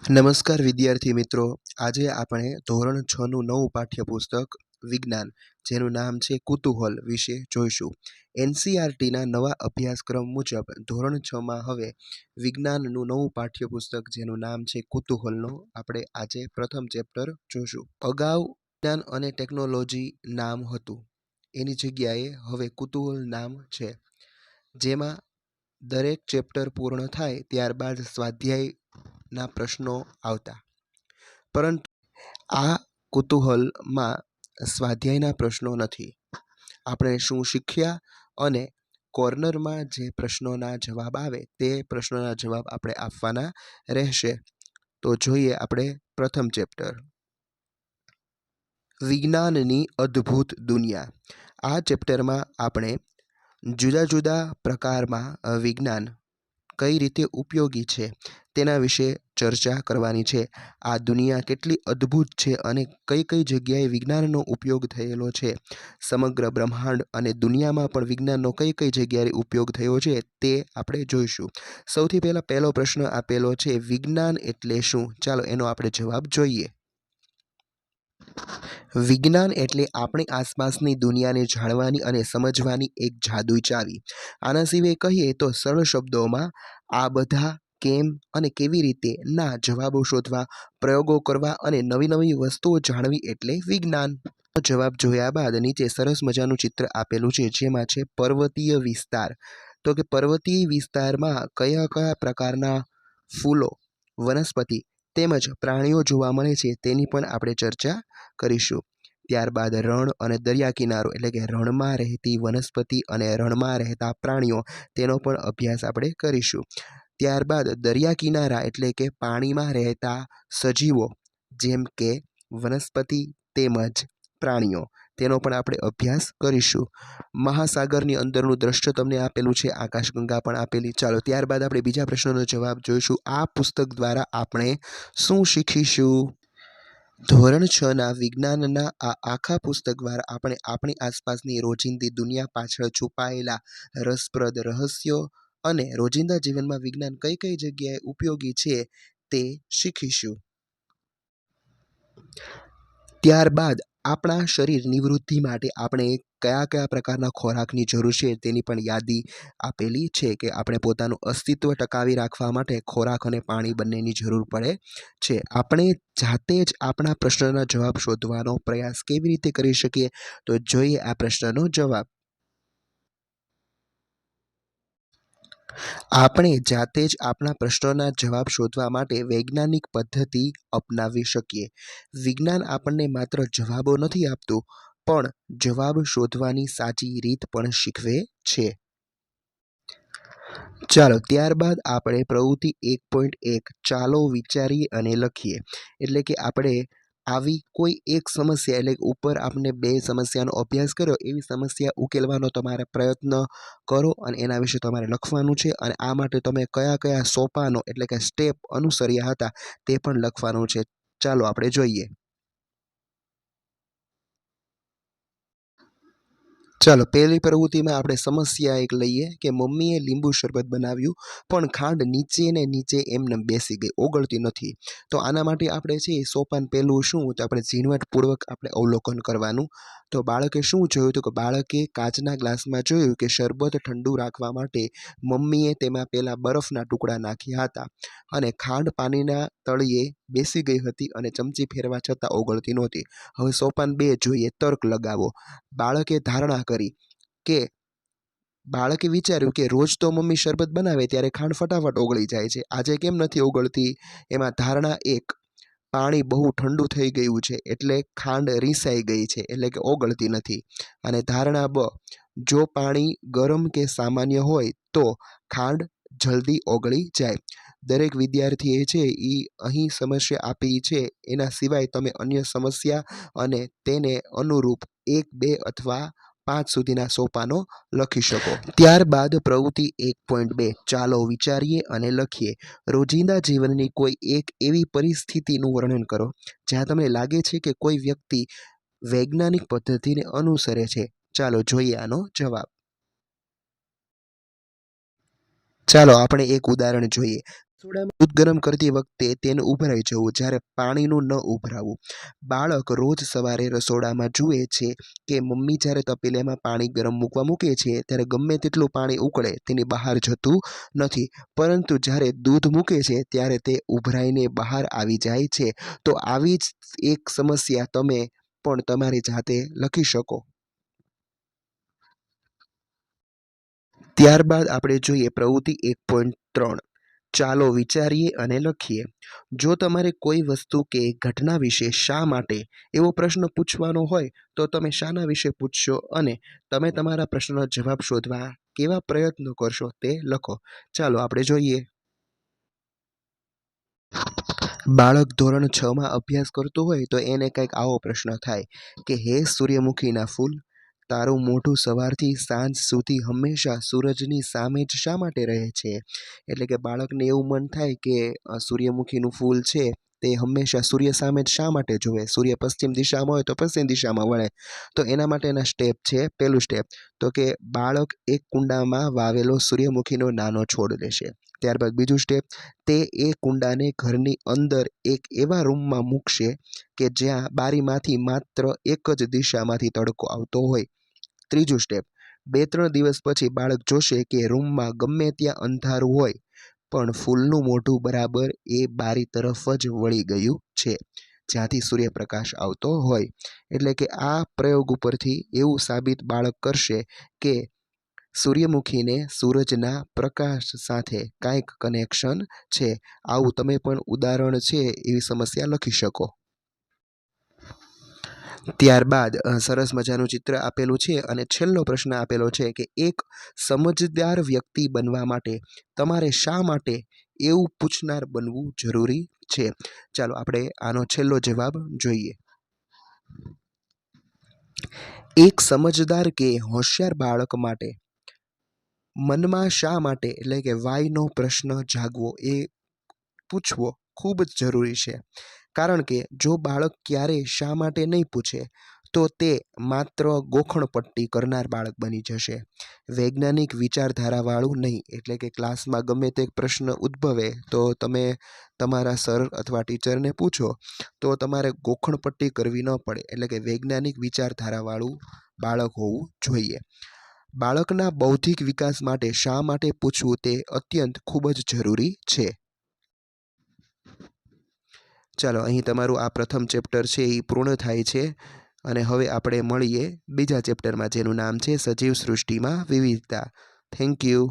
નમસ્કાર વિદ્યાર્થી મિત્રો, આજે આપણે ધોરણ 6નું નવું પાઠ્યપુસ્તક વિજ્ઞાન, જેનું નામ છે કુતૂહલ વિશે જોઈશું. એનસીઈઆરટીના નવા અભ્યાસક્રમ મુજબ ધોરણ 6માં હવે વિજ્ઞાનનું નવું પાઠ્યપુસ્તક જેનું નામ છે કુતૂહલનો આપણે આજે પ્રથમ ચેપ્ટર જોઈશું. અગાઉ વિજ્ઞાન અને ટેકનોલોજી નામ હતું, એની જગ્યાએ હવે કુતૂહલ નામ છે, જેમાં દરેક ચેપ્ટર પૂર્ણ થાય ત્યારબાદ સ્વાધ્યાયના પ્રશ્નો આવતા. પરંતુ આ કુતૂહલમાં સ્વાધ્યાયના પ્રશ્નો નથી. આપણે શું શીખ્યા અને કોર્નરમાં જે પ્રશ્નોના જવાબ આવે તે પ્રશ્નોના જવાબ આપણે આપવાના રહેશે. તો જોઈએ આપણે પ્રથમ ચેપ્ટર, વિજ્ઞાનની અદ્ભુત દુનિયા. આ ચેપ્ટરમાં આપણે જુદા જુદા પ્રકારમાં વિજ્ઞાન કઈ રીતે ઉપયોગી છે તેના વિશે ચર્ચા કરવાની છે. આ દુનિયા કેટલી અદ્ભુત છે અને કઈ કઈ જગ્યાએ વિજ્ઞાનનો ઉપયોગ થયેલો છે. સમગ્ર બ્રહ્માંડ અને દુનિયામાં પણ વિજ્ઞાનનો કઈ કઈ જગ્યાએ ઉપયોગ થયો છે તે આપણે જોઈશું. સૌથી પહેલા પહેલો પ્રશ્ન આપેલો છે, વિજ્ઞાન એટલે શું? ચાલો એનો આપણે જવાબ જોઈએ. વિજ્ઞાન એટલે આપણી આસપાસની દુનિયાને જાણવાની અને સમજવાની એક જાદુઈ ચાવી. આના સિવાય કહીએ તો સરળ શબ્દોમાં આ બધા કેમ અને કેવી રીતે ના જવાબો શોધવા, પ્રયોગો કરવા અને નવી નવી વસ્તુઓ જાણવી એટલે વિજ્ઞાન. જવાબ જોયા બાદ નીચે સરસ મજાનું ચિત્ર આપેલું છે, જેમાં છે પર્વતીય વિસ્તાર. તો કે પર્વતીય વિસ્તારમાં કયા કયા પ્રકારના ફૂલો, વનસ્પતિ તેમજ પ્રાણીઓ જોવા મળે છે તેની પણ આપણે ચર્ચા કરીશું. ત્યારબાદ રણ અને દરિયા કિનારો એટલે કે રણમાં રહેતી વનસ્પતિ અને રણમાં રહેતા પ્રાણીઓ તેનો પણ અભ્યાસ આપણે કરીશું. ત્યારબાદ દરિયા કિનારા એટલે કે પાણીમાં રહેતા સજીવો જેમ કે વનસ્પતિ તેમજ પ્રાણીઓ તેનો પણ આપણે અભ્યાસ કરીશું. મહાસાગરની અંદરનું દ્રશ્ય તમને આપેલું છે, આકાશગંગા પણ આપેલી. ચાલો ત્યારબાદ આપણે બીજા પ્રશ્નનો જવાબ જોઈશું. આ પુસ્તક દ્વારા આપણે શું શીખીશું? ધોરણ 6ના વિજ્ઞાનના આ આખા પુસ્તક દ્વારા આપણે આપણી આસપાસની રોજિંદી દુનિયા પાછળ છુપાયેલા રસપ્રદ રહસ્યો અને રોજિંદા જીવનમાં વિજ્ઞાન કઈ કઈ જગ્યાએ ઉપયોગી છે તે શીખીશું. ત્યારબાદ આપણા શરીરની વૃદ્ધિ માટે આપણે કયા કયા પ્રકારના ખોરાકની જરૂર છે તેની પણ યાદી આપેલી છે, કે આપણે પોતાનું અસ્તિત્વ ટકાવી રાખવા માટે ખોરાક અને પાણી બંનેની જરૂર પડે છે. આપણે જાતે જ આપણા પ્રશ્નના જવાબ શોધવાનો પ્રયાસ કેવી રીતે કરી શકીએ? તો જોઈએ આ પ્રશ્નનો જવાબ. આપણે જાતે જ આપણા પ્રશ્નોના જવાબ શોધવા માટે વૈજ્ઞાનિક પદ્ધતિ અપનાવી શકીએ. વિજ્ઞાન આપણને માત્ર જવાબો નથી આપતું, પણ જવાબ શોધવાની સાચી રીત પણ શીખવે છે. ચાલો ત્યારબાદ આપણે પ્રવૃત્તિ 1.1 ચાલો વિચારીએ અને લખીએ. એટલે કે આપણે આવી કોઈ એક સમસ્યા, એટલે ઉપર આપણે 2 સમસ્યાનો અભ્યાસ કર્યો, એવી સમસ્યા ઉકેલવાનો તમારે પ્રયત્ન કરો અને એના વિશે તમારે લખવાનું છે. અને આ માટે તમે કયા કયા સોપાનો એટલે કે સ્ટેપ અનુસર્યા હતા તે પણ લખવાનું છે. ચાલો આપણે જોઈએ. ચાલો પહેલી પ્રવૃત્તિમાં આપણે સમસ્યા એક લઈએ કે મમ્મીએ લીંબુ શરબત બનાવ્યું, પણ ખાંડ નીચે ને નીચે એમને બેસી ગઈ, ઓગળતી નથી. તો આના માટે આપણે છે સોપાન પહેલું શું, તો આપણે ઝીણવટપૂર્વક આપણે અવલોકન કરવાનું. તો બાળકે શું જોયું? તો કે બાળકે કાચના ગ્લાસમાં જોયું કે શરબત ઠંડુ રાખવા માટે મમ્મીએ તેમાં પહેલા બરફના ટુકડા નાખ્યા હતા અને ખાંડ પાણીના તળિયે બેસી ગઈ હતી અને ચમચી ફેરવા છતાં ઓગળતી નહોતી. હવે સોપાન 2 જોઈએ, તર્ક લગાવો. બાળકે ધારણા કરી કે બાળકે વિચાર્યું કે રોજ તો મમ્મી શરબત બનાવે ત્યારે ખાંડ ફટાફટ ઓગળી જાય છે, આજે કેમ નથી ઓગળતી? એમાં ધારણા 1, પાણી બહુ ઠંડુ થઈ ગયું છે એટલે ખાંડ રીસાઈ ગઈ છે, એટલે કે ઓગળતી નથી. અને ધારણા 2, જો પાણી ગરમ કે સામાન્ય હોય તો ખાંડ જલ્દી ઓગળી જાય. દરેક વિદ્યાર્થીએ છે એ અહીં સમસ્યા આપી છે, એના સિવાય તમે અન્ય સમસ્યા અને તેને અનુરૂપ 1, 2 અથવા 5 સુધીના સોપાનો લખી શકો. ત્યારબાદ પ્રવૃત્તિ 1.2 ચાલો વિચારીએ અને લખીએ. રોજિંદા જીવનની કોઈ એક એવી પરિસ્થિતિનું વર્ણન કરો જ્યાં તમને લાગે છે કે કોઈ વ્યક્તિ વૈજ્ઞાનિક પદ્ધતિને અનુસરે છે. ચાલો જોઈએ આનો જવાબ. ચાલો આપણે એક ઉદાહરણ જોઈએ. રસોડામાં દૂધ ગરમ કરતી વખતે તેનું ઉભરાઈ જવું, જ્યારે પાણીનું ન ઉભરાવું. બાળક રોજ સવારે રસોડામાં જુએ છે કે મમ્મી જ્યારે તપેલામાં પાણી ગરમ મૂકે છે ત્યારે ગમે તેટલું પાણી ઉકળે તેની બહાર જતું નથી, પરંતુ જ્યારે દૂધ મૂકે છે ત્યારે તે ઉભરાઈને બહાર આવી જાય છે. તો આવી જ એક સમસ્યા તમે પણ તમારી જાતે લખી શકો. ત્યારબાદ આપણે જોઈએ પ્રવૃત્તિ 1.3. ચાલો વિચારીએ અને લખીએ. જો તમારે કોઈ વસ્તુ કે ઘટના વિશે શા માટે એવો પ્રશ્ન પૂછવાનો હોય તો તમે શાના વિશે પૂછશો અને તમે તમારા પ્રશ્નનો જવાબ શોધવા કેવા પ્રયત્નો કરશો તે લખો. ચાલો આપણે જોઈએ. બાળક ધોરણ 6માં અભ્યાસ કરતું હોય તો એને કંઈક આવો પ્રશ્ન થાય કે હે સૂર્યમુખીના ફૂલ, તારું મોઢું સવારથી સાંજ સુધી હંમેશા સૂરજની સામે જ શા માટે રહે છે? એટલે કે બાળકને એવું મન થાય કે સૂર્યમુખીનું ફૂલ છે તે હંમેશા સૂર્ય સામે જ શા માટે જુએ? સૂર્ય પશ્ચિમ દિશામાં હોય તો પશ્ચિમ દિશામાં વળે. તો એના માટેના સ્ટેપ છે. પહેલું સ્ટેપ તો કે બાળક એક કુંડામાં વાવેલો સૂર્યમુખીનો નાનો છોડ લેશે. ત્યારબાદ બીજું સ્ટેપ, તે એ કુંડાને ઘરની અંદર એક એવા રૂમમાં મૂકશે કે જ્યાં બારીમાંથી માત્ર એક જ દિશામાંથી તડકો આવતો હોય. ત્રીજું સ્ટેપ, 2-3 દિવસ પછી બાળક જોશે કે રૂમમાં ગમે ત્યાં અંધારું હોય પણ ફૂલનું મોઢું બરાબર એ બારી તરફ જ વળી ગયું છે જ્યાંથી સૂર્યપ્રકાશ આવતો હોય. એટલે કે આ પ્રયોગ ઉપરથી એવું સાબિત બાળક કરશે કે સૂર્યમુખીને સૂરજના પ્રકાશ સાથે કાંઈક કનેક્શન છે. આવું તમે પણ ઉદાહરણ છે એવી સમસ્યા લખી શકો. ત્યારબાદ સરસ મજાનું ચિત્ર આપેલું છે અને છેલ્લો પ્રશ્ન આપેલો છે કે એક સમજદાર વ્યક્તિ બનવા માટે તમારે શા માટે એવું પૂછનાર બનવું જરૂરી છે? ચાલો આપણે આનો છેલ્લો જવાબ જોઈએ. એક સમજદાર કે હોશિયાર બાળક માટે મનમાં શા માટે એટલે કે વાયનો પ્રશ્ન જાગવો એ પૂછવો ખૂબ જ જરૂરી છે. કારણ કે જો બાળક ક્યારેય શા માટે નહીં પૂછે તો તે માત્ર ગોખણપટ્ટી કરનાર બાળક બની જશે, વૈજ્ઞાનિક વિચારધારાવાળું નહીં. એટલે કે ક્લાસમાં ગમે તે પ્રશ્ન ઉદ્ભવે તો તમે તમારા સર અથવા ટીચરને પૂછો તો તમારે ગોખણપટ્ટી કરવી ન પડે. એટલે કે વૈજ્ઞાનિક વિચારધારાવાળું બાળક હોવું જોઈએ. બાળકના બૌદ્ધિક વિકાસ માટે શા માટે પૂછવું તે અત્યંત ખૂબ જ જરૂરી છે. ચાલો અહીં તમારું આ પ્રથમ ચેપ્ટર છે એ પૂર્ણ થાય છે અને હવે આપણે મળીએ બીજા ચેપ્ટરમાં જેનું નામ છે સજીવ સૃષ્ટિમાં વિવિધતા. Thank you.